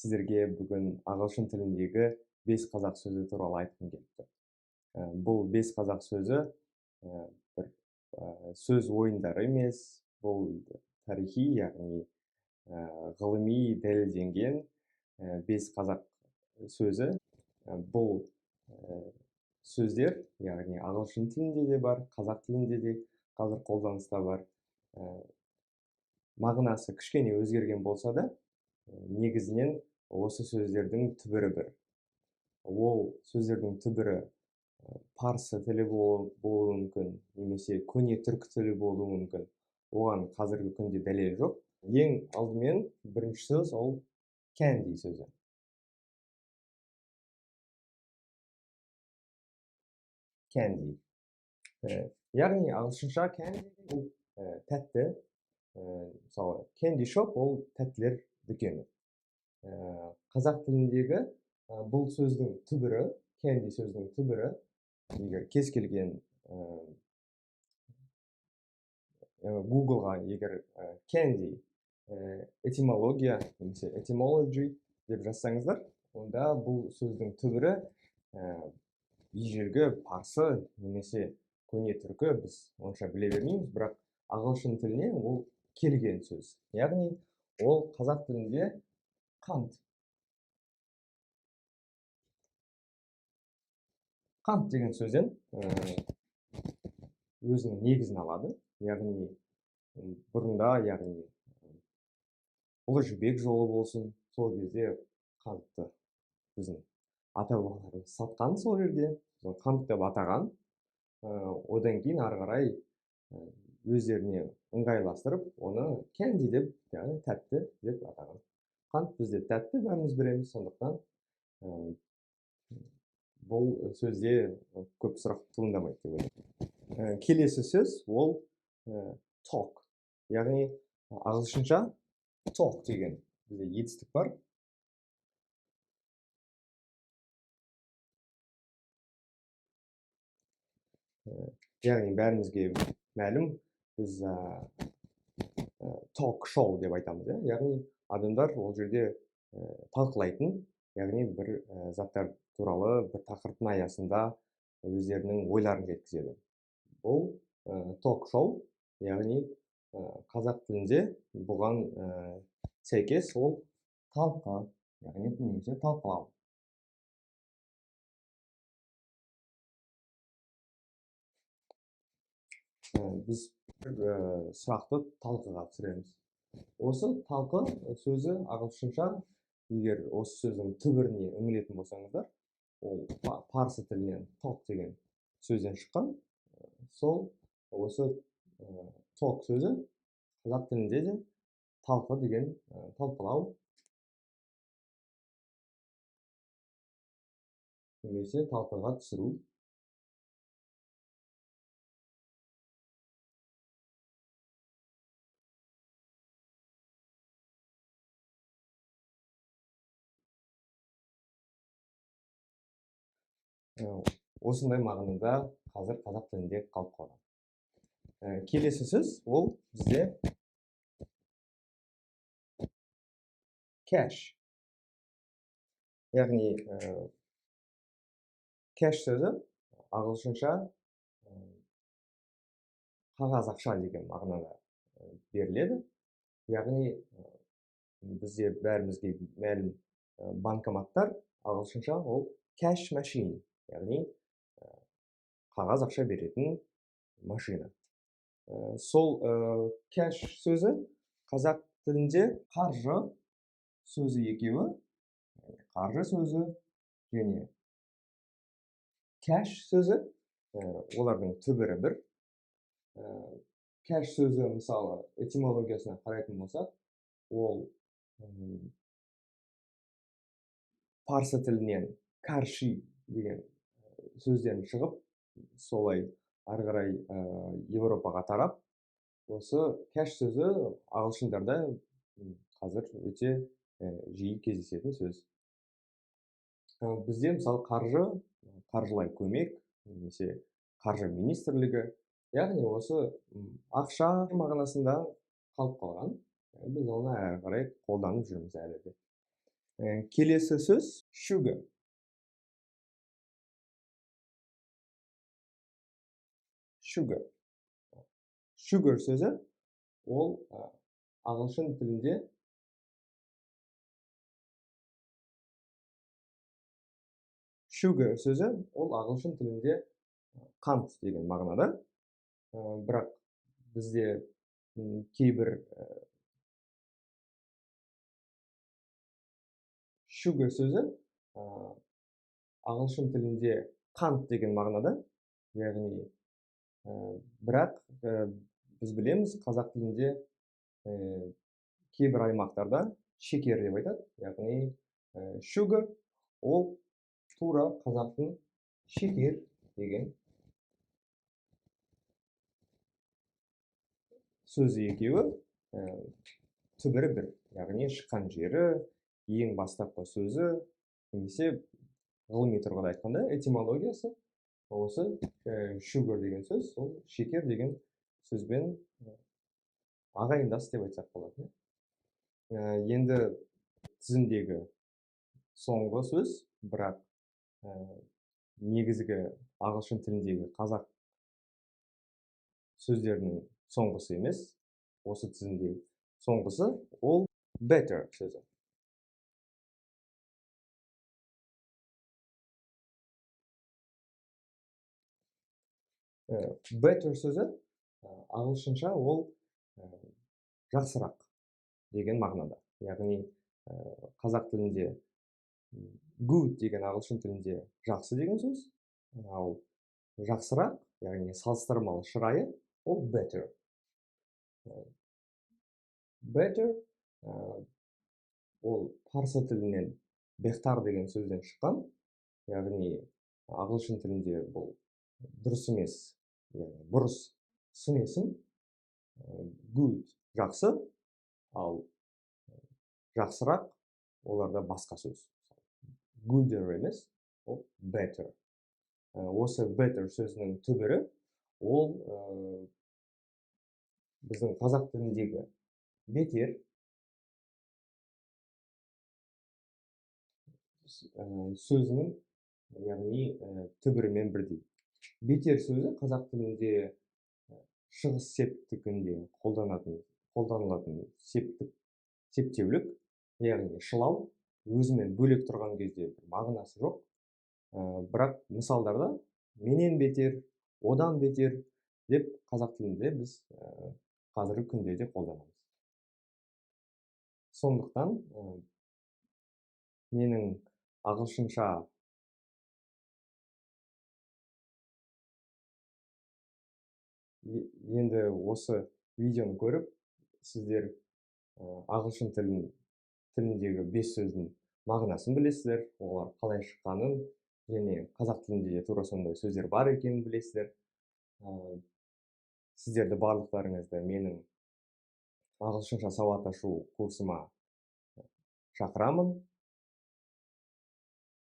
сіздерге бүгін ағылшын тіліндегі 5 қазақ сөзі туралы айтқым келіп тұр. Бұл 5 қазақ сөзі бір сөз ойындары емес, бұл тарихи, яғни ғылыми дәлелденген 5 қазақ сөзі. Бұл сөздер, яғни ағылшын тілінде де бар, қазақ тілінде де қазір қолданыста бар. Мағынасы кішкене өзгерген болса да, негізінен осы сөздердің түбірі бір. Ол сөздердің түбірі парсы тілі болуы мүмкін, немесе көне түркі тілі болуы мүмкін. Оған қазіргі күнде дәлел жоқ. Ең алдымен бірінші сөз ол candy сөзі. Candy. Яғни ағылшынша candy бұл тәтті. Мысалы, candy shop ол тәттілер дүкені. Қазақ тіліндегі бұл сөздің түбірі, candy сөздің түбірі, егер кез келген Google-ға егер candy этимология немесе etymology деп жазсаңыздар, онда бұл сөздің түбірі ежелгі парсы немесе көне түркі, біз онша біле бермейміз, бірақ ағылшын тіліне ол келген сөз. Яғни ол қазақ тілінде қант. Қант деген сөзден өзінің негізін алады. Яғни бұрында, яғни Ұлы Жібек жолы болсын, сол кезде қантты біздің ата-бабаларымыз сатқан сол жерде, қант деп атаған. Одан кейін ары қарай өздеріне ыңғайластырып, оны candy деп, яғни тәтті деп атаған. Қант бізде тәтті, бәріміз білеміз, сондықтан бұл сөзде көп сұрақ туындамайды деп ойлаймын. Келесі сөз ол talk. Яғни ағылшынша talk деген бізде етістік бар. Яғни бәрімізге мәлім, біз talk show деп айтамыз. Яғни адамдар ол жерде талқылайтын, яғни бір заттар туралы бір тақырыптың аясында өздерінің ойларын жеткізеді. Бұл talk show, яғни қазақ тілінде бұған сәйкес ол талқы, яғни немесе талқылау. Біз сұрақты талқыға түсіреміз. Осы талқы сөзі ағылшынша, егер осы сөздің түбіріне үңілетін болсаңыздар, ол парсы тілінен talk деген сөзден шыққан. Сол осы talk сөзі қазақ тілінде де талқы деген талқылау немесе талқыға түсіру. Осындай мағынада қазір қазақ тілінде қалып қалған. Келесі сөз ол бізде cash. Яғни cash сөзі ағылшынша қағаз ақша деген мағынада беріледі. Яғни бізде бәрімізге мәлім банкоматтар ағылшынша ол cash machine, яғни қағаз ақша беретін машина. Сол cash сөзі қазақ тілінде қаржы сөзі екеуі, қаржы сөзі және cash сөзі, олардың түбірі бір. Cash сөзі, мысалы, этимологиясына қарайтын болсақ, ол парсы тілінен карши деген сөзден шығып, солай ары қарай Европаға тарап, осы cash сөзі ағылшындарда қазір өте жиі кездесетін сөз. Бізде, мысалы, қаржылай көмек, немесе қаржы министрлігі, яғни осы ақша мағынасында қалып қалған. Біз оны әрі қарай қолданып жүрміз әлі де. Келесі сөз sugar. Sugar. Sugar сөзі ол ағылшын тілінде қант деген мағынада. Бірақ бізде кейбір sugar сөзі ағылшын тілінде қант деген мағынада, яғни бірақ біз білеміз қазақ тілінде кейбір аймақтарда шекер деп айтады, яғни sugar ол тура қазақтың шекер деген сөзі екеуі түбірі бір, яғни шыққан жері, ең бастапқы сөзі, немесе ғылыми тұрғыда айтқанда этимологиясы осы sugar деген сөз, ол шекер деген сөзбен ағайындас деп айтсақ болады. Енді тізімдегі соңғы сөз, бірақ негізгі ағылшын тіліндегі қазақ сөздерінің соңғысы емес, осы тізімдегі соңғысы ол better сөзі. Better сөзі ағылшынша ол жақсырақ деген мағынада. Яғни қазақ тілінде good деген ағылшын тілінде жақсы деген сөз, ал жақсырақ, яғни салыстырмалы шырайы ол better. Better ол парсы тілінен бехтар деген сөзден шыққан, яғни ағылшын тілінде бұл дұрыс емес, бұрыс сын есім, good жақсы, ал жақсырақ оларда басқа сөз. Gooder емес, ол better. Осы better сөзінің түбірі ол біздің қазақ тіліндегі бетер сөзінің, яғни түбірімен бірдей. Бетер сөзі қазақ тілінде шығыс септігінде қолданылатын септеулік, яғни шылау, өзімен бөлек тұрған кезде мағынасы жоқ. Бірақ мысалдарда менен бетер, одан бетер деп қазақ тілінде біз қазіргі күнде де қолданамыз. Сондықтан менің ағылшынша енді осы видеоны көріп, сіздер ағылшын тіліндегі 5 сөздің мағынасын білесіздер, олар қалай шыққанын, және қазақ тілінде де тура сондай сөздер бар екенін білесіздер. Сіздерді барлықтарыңызды менің ағылшынша сауат ашу курсыма шақырамын.